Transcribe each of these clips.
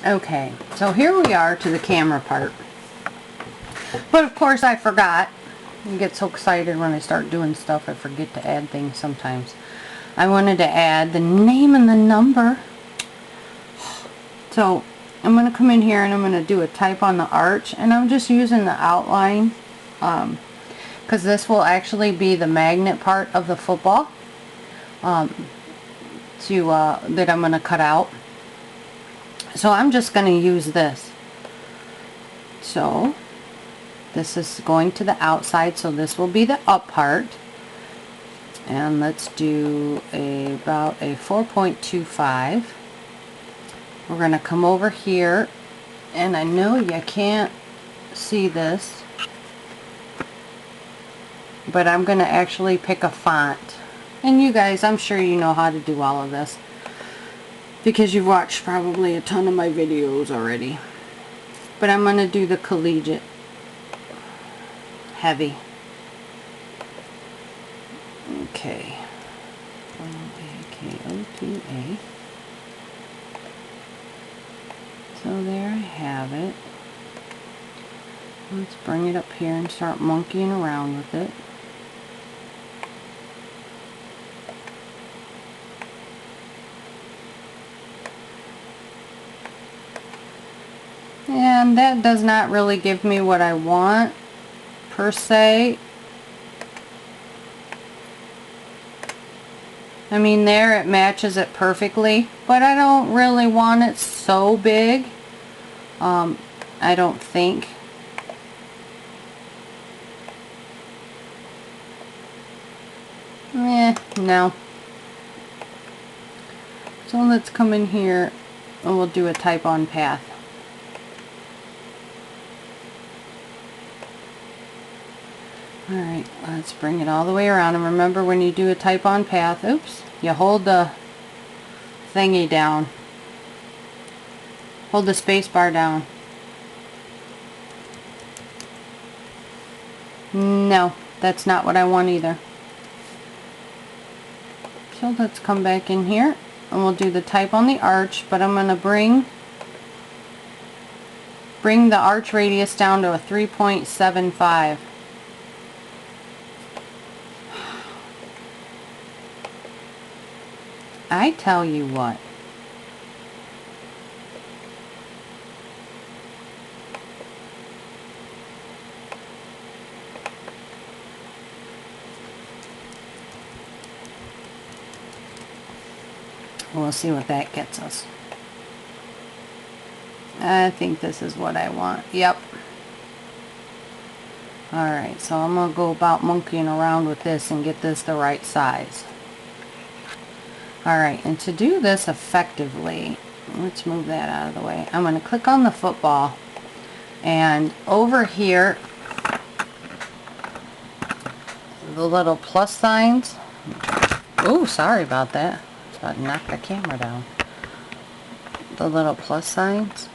Okay, so here we are to the camera part. But of course I forgot. I get so excited when I start doing stuff, I forget to add things sometimes. I wanted to add the name and the number. So I'm going to come in here and I'm going to do a type on the arch, and I'm just using the outline because this will actually be the magnet part of the football that I'm going to cut out. So I'm just going to use this. So this is going to the outside, so this will be the up part. And let's do about a 4.25. We're going to come over here, and I know you can't see this, but I'm going to actually pick a font. And you guys, I'm sure you know how to do all of this because you've watched probably a ton of my videos already. But I'm going to do the collegiate heavy. Okay. L-A-K-O-T-A. So there I have it. Let's bring it up here and start monkeying around with it. And that does not really give me what I want per se. I mean, there it matches it perfectly, but I don't really want it so big. I don't think. No. So let's come in here and we'll do a type on path. Alright, let's bring it all the way around, and remember when you do a type on path, oops, you hold the thingy down. Hold the space bar down. No, that's not what I want either. So let's come back in here and we'll do the type on the arch, but I'm going to bring the arch radius down to a 3.75. I tell you what. We'll see what that gets us. I think this is what I want. Yep. Alright, so I'm going to go about monkeying around with this and get this the right size. Alright, and to do this effectively, let's move that out of the way. I'm going to click on the football, and over here, the little plus signs. Oh, sorry about that. I about to knock the camera down. The little plus signs.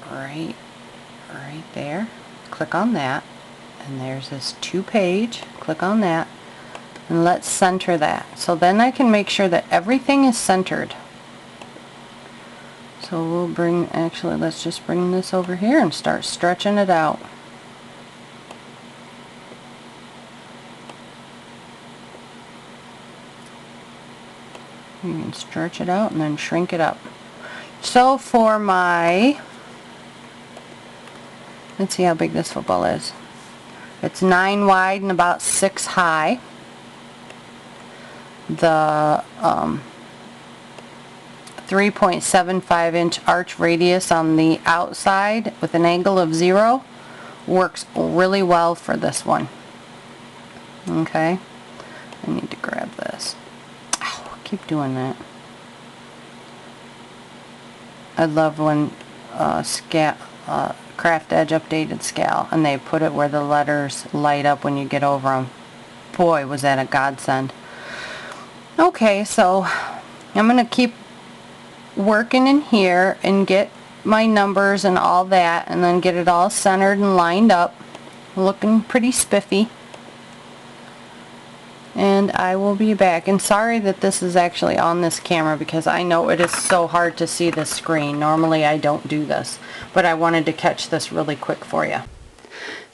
Right there. Click on that, and there's this 2-page. Click on that. And let's center that. So then I can make sure that everything is centered. So we'll bring, actually let's just bring this over here and start stretching it out. You can stretch it out and then shrink it up. So for my, let's see how big this football is. It's 9 wide and about 6 high. The 3.75 inch arch radius on the outside with an angle of 0 works really well for this one. Okay, I need to grab this. Ow, I keep doing that. I love when Craft Edge updated Scal and they put it where the letters light up when you get over them. Boy, was that a godsend. Okay, so I'm going to keep working in here and get my numbers and all that, and then get it all centered and lined up, looking pretty spiffy. and I will be back. And sorry that this is actually on this camera because I know it is so hard to see the screen. Normally I don't do this, but I wanted to catch this really quick for you.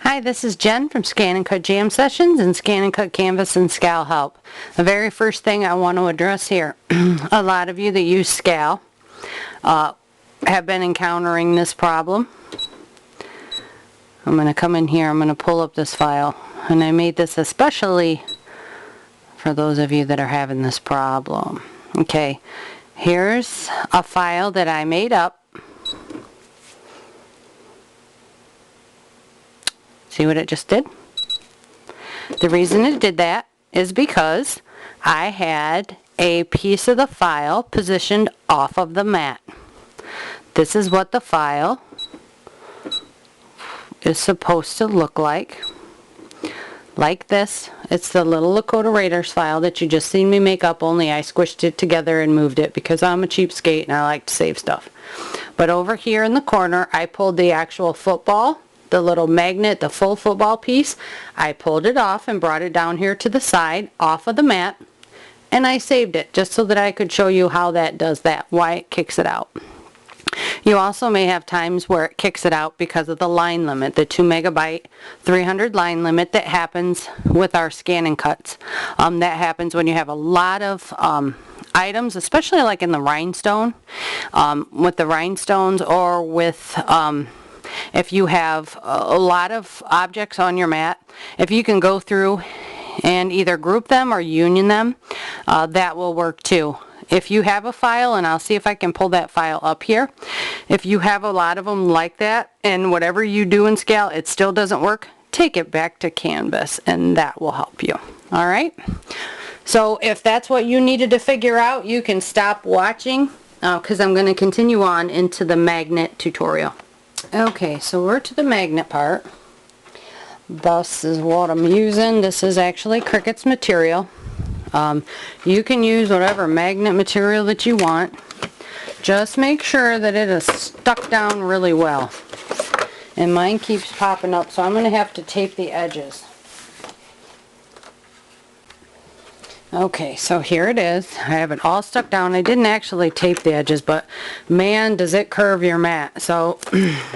Hi, this is Jen from ScanNCut Jam Sessions and ScanNCut Canvas and Scal Help. The very first thing I want to address here, a lot of you that use Scal have been encountering this problem. I'm going to come in here, I'm going to pull up this file, and I made this especially for those of you that are having this problem. Okay, here's a file that I made up. See what it just did? The reason it did that is because I had a piece of the file positioned off of the mat. This is what the file is supposed to look like this. It's the little Lakota Raiders file that you just seen me make up, only I squished it together and moved it because I'm a cheapskate and I like to save stuff. But over here in the corner I pulled the actual football, the little magnet, the full football piece. I pulled it off and brought it down here to the side off of the mat, and I saved it just so that I could show you how that does that, why it kicks it out. You also may have times where it kicks it out because of the line limit, the 2 megabyte 300 line limit that happens with our ScanNCuts. That happens when you have a lot of items, especially like in the rhinestone, with the rhinestones, or with if you have a lot of objects on your mat. If you can go through and either group them or union them, that will work too. If you have a file, and I'll see if I can pull that file up here, if you have a lot of them like that and whatever you do in Scal it still doesn't work, take it back to Canvas and that will help you. Alright, so if that's what you needed to figure out, you can stop watching because I'm going to continue on into the magnet tutorial. Okay, so we're to the magnet part. This is what I'm using. This is actually Cricut's material. You can use whatever magnet material that you want. Just make sure that it is stuck down really well. And mine keeps popping up, so I'm going to have to tape the edges. Okay, so here it is. I have it all stuck down. I didn't actually tape the edges, but man, does it curve your mat. So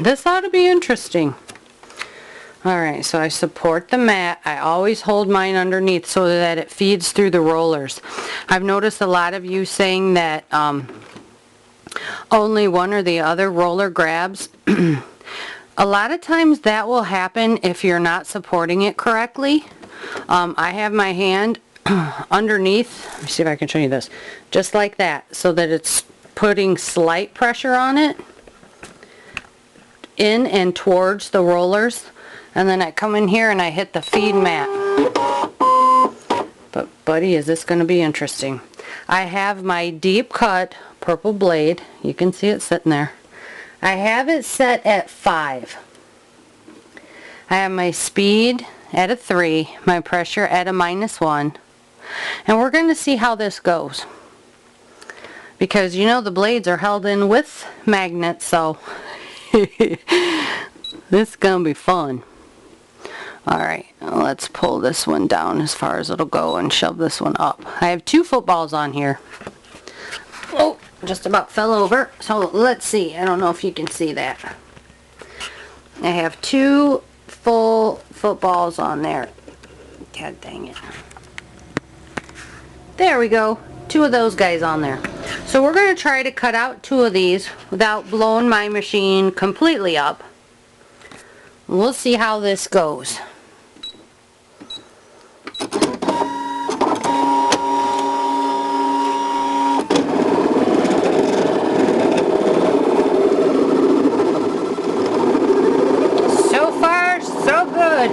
this ought to be interesting. Alright, so I support the mat. I always hold mine underneath so that it feeds through the rollers. I've noticed a lot of you saying that only one or the other roller grabs. A lot of times that will happen if you're not supporting it correctly. I have my hand underneath. Let me see if I can show you this. Just like that, so that it's putting slight pressure on it in and towards the rollers. And then I come in here and I hit the feed mat. But buddy, is this going to be interesting. I have my deep cut purple blade. You can see it sitting there. I have it set at 5. I have my speed at a 3, my pressure at a -1. And we're going to see how this goes. Because you know the blades are held in with magnets, so this is going to be fun. Alright, let's pull this one down as far as it'll go and shove this one up. I have 2 footballs on here. Oh, just about fell over. So let's see. I don't know if you can see that. I have 2 full footballs on there. God dang it. There we go. 2 of those guys on there. So we're going to try to cut out 2 of these without blowing my machine completely up. We'll see how this goes. So far, so good.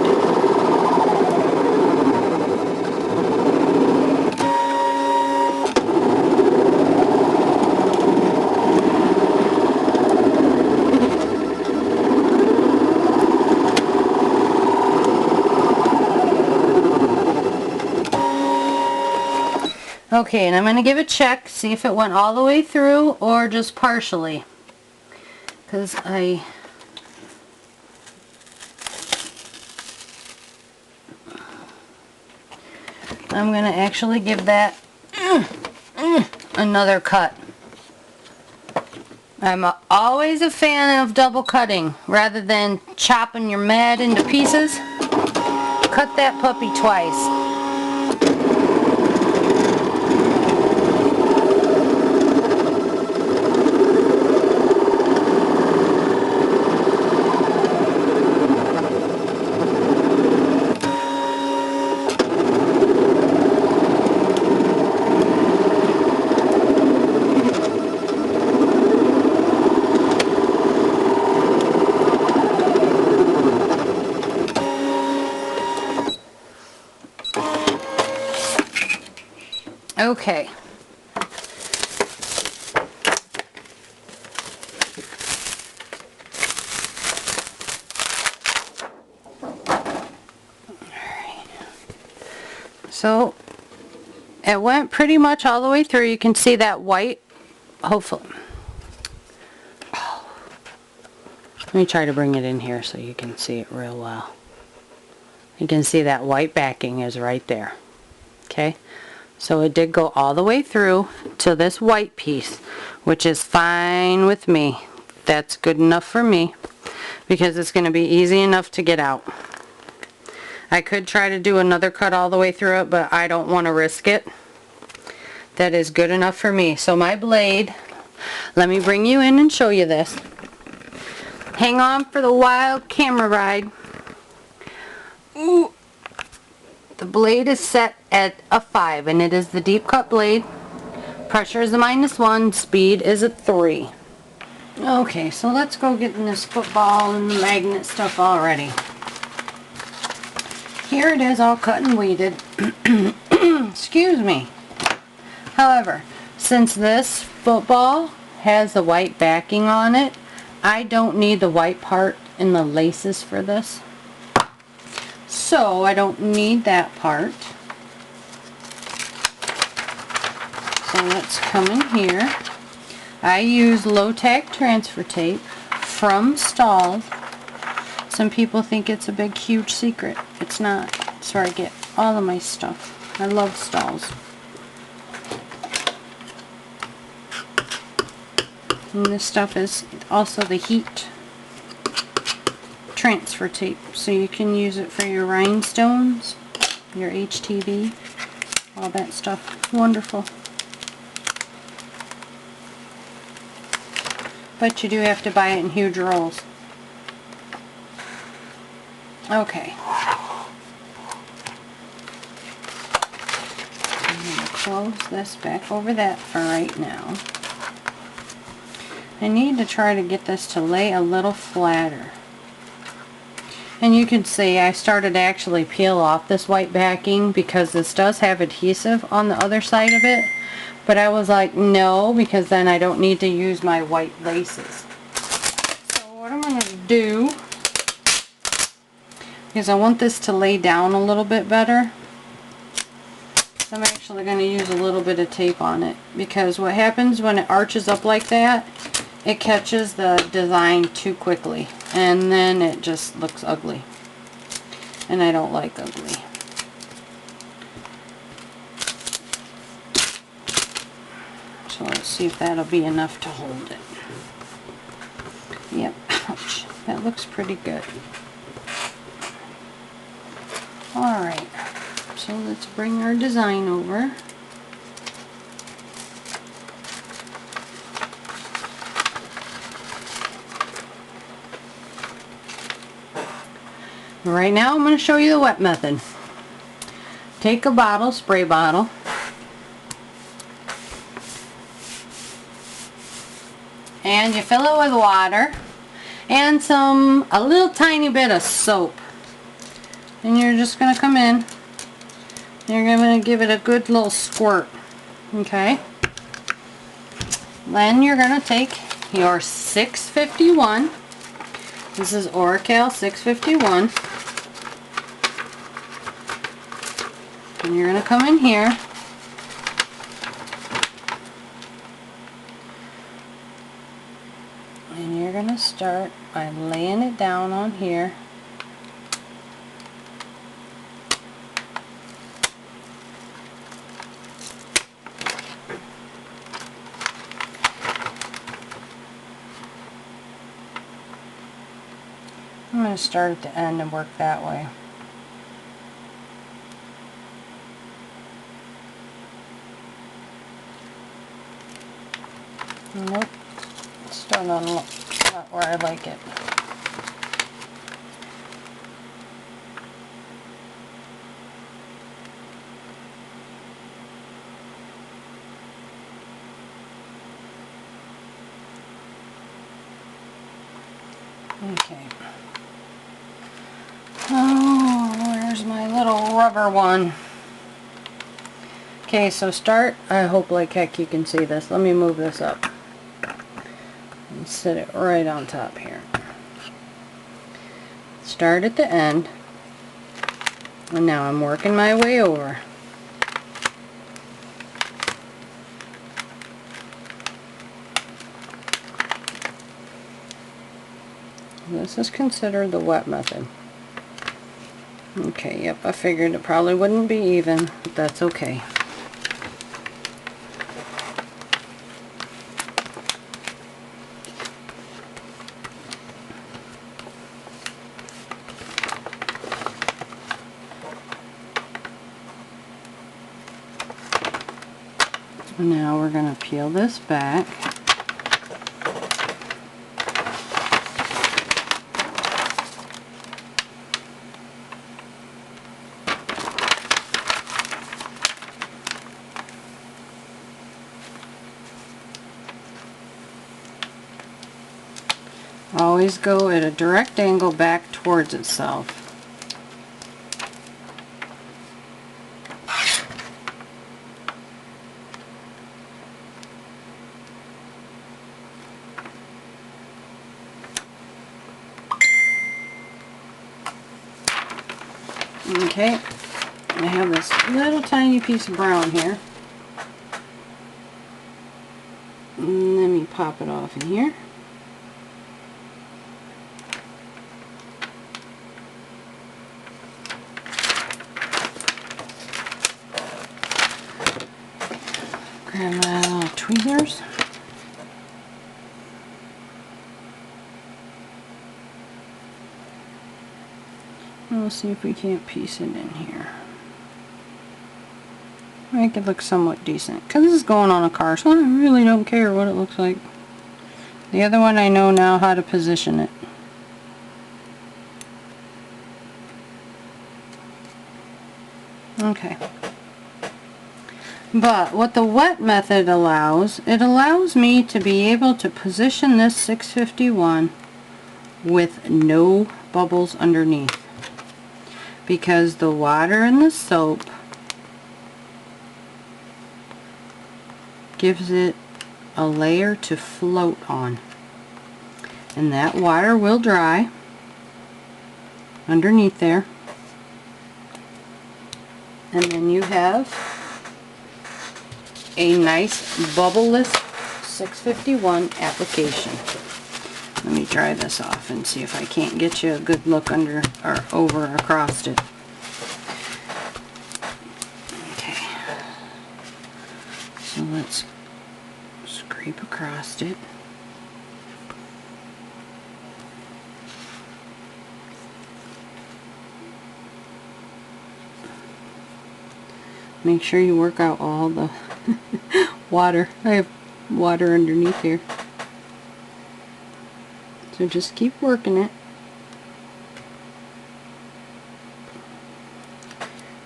Okay, and I'm going to give a check, see if it went all the way through or just partially. Because I'm going to actually give that another cut. I'm always a fan of double cutting rather than chopping your mat into pieces. Cut that puppy twice. Okay. So it went pretty much all the way through. You can see that white, hopefully. Let me try to bring it in here so you can see it real well. You can see that white backing is right there. Okay, so it did go all the way through to this white piece, which is fine with me. That's good enough for me because it's going to be easy enough to get out. I could try to do another cut all the way through it, but I don't want to risk it. That is good enough for me. So my blade, let me bring you in and show you this. Hang on for the wild camera ride. Ooh. The blade is set at a 5 and it is the deep cut blade. Pressure is a -1, speed is a 3. Okay, so let's go get in this football and the magnet stuff already. Here it is all cut and weeded. Excuse me. However, since this football has the white backing on it, I don't need the white part in the laces for this. So I don't need that part. So let's come in here. I use low-tack transfer tape from Stall. Some people think it's a big huge secret. It's not. It's where I get all of my stuff. I love Stalls. And this stuff is also the heat transfer tape, so you can use it for your rhinestones, your HTV, all that stuff. Wonderful. But you do have to buy it in huge rolls. Okay. I'm going to close this back over that for right now. I need to try to get this to lay a little flatter. And you can see I started to actually peel off this white backing because this does have adhesive on the other side of it. But I was like, no, because then I don't need to use my white laces. So what I'm going to do, because I want this to lay down a little bit better, so I'm actually going to use a little bit of tape on it. Because what happens when it arches up like that, it catches the design too quickly. And then it just looks ugly. And I don't like ugly. So let's see if that'll be enough to hold it. Yep, ouch. That looks pretty good. Alright, so let's bring our design over. Right now I'm going to show you the wet method. Take a bottle, spray bottle, and you fill it with water and a little tiny bit of soap. And you're just going to come in and you're going to give it a good little squirt. Okay? Then you're going to take your 651. This is Oracal 651. And you're going to come in here and you're going to start by laying it down on here. I'm going to start at the end and work that way. Nope, still not where I like it. Okay. Oh, where's my little rubber one? Okay, so start. I hope like heck you can see this. Let me move this up and set it right on top here. Start at the end, and now I'm working my way over. This is considered the wet method. Okay, yep, I figured it probably wouldn't be even, but that's okay. Now we're going to peel this back. Always go at a direct angle back towards itself. Okay, I have this little tiny piece of brown here. Let me pop it off in here. Grab my little tweezers. We'll see if we can't piece it in here. Make it look somewhat decent. Because this is going on a car, so I really don't care what it looks like. The other one I know now how to position it. Okay. But what the wet method allows, it allows me to be able to position this 651 with no bubbles underneath. Because the water and the soap gives it a layer to float on. And that water will dry underneath there. And then you have a nice bubbleless 651 application. Let me dry this off and see if I can't get you a good look under or over or across it. Okay. So let's scrape across it. Make sure you work out all the water. I have water underneath here. So just keep working it.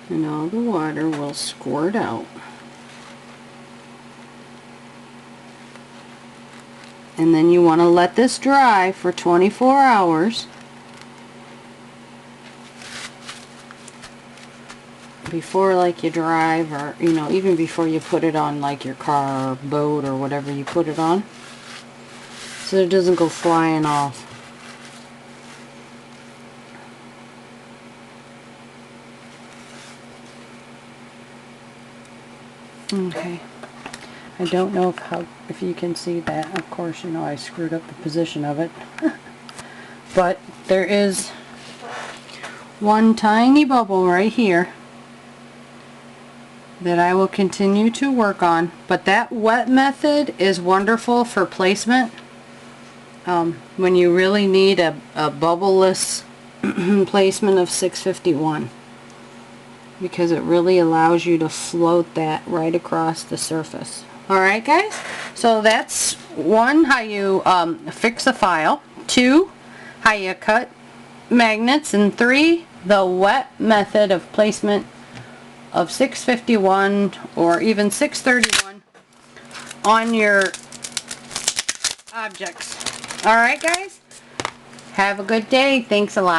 And all the water will squirt out. And then you want to let this dry for 24 hours before like you drive, or you know, even before you put it on like your car or boat or whatever you put it on, so it doesn't go flying off. Okay, I don't know if you can see that. Of course, you know I screwed up the position of it. But there is one tiny bubble right here that I will continue to work on. But that wet method is wonderful for placement. when you really need a bubbleless placement of 651, because it really allows you to float that right across the surface. Alright guys, so that's 1, how you fix a file, 2, how you cut magnets, and 3, the wet method of placement of 651 or even 631 on your objects. Alright guys, have a good day. Thanks a lot.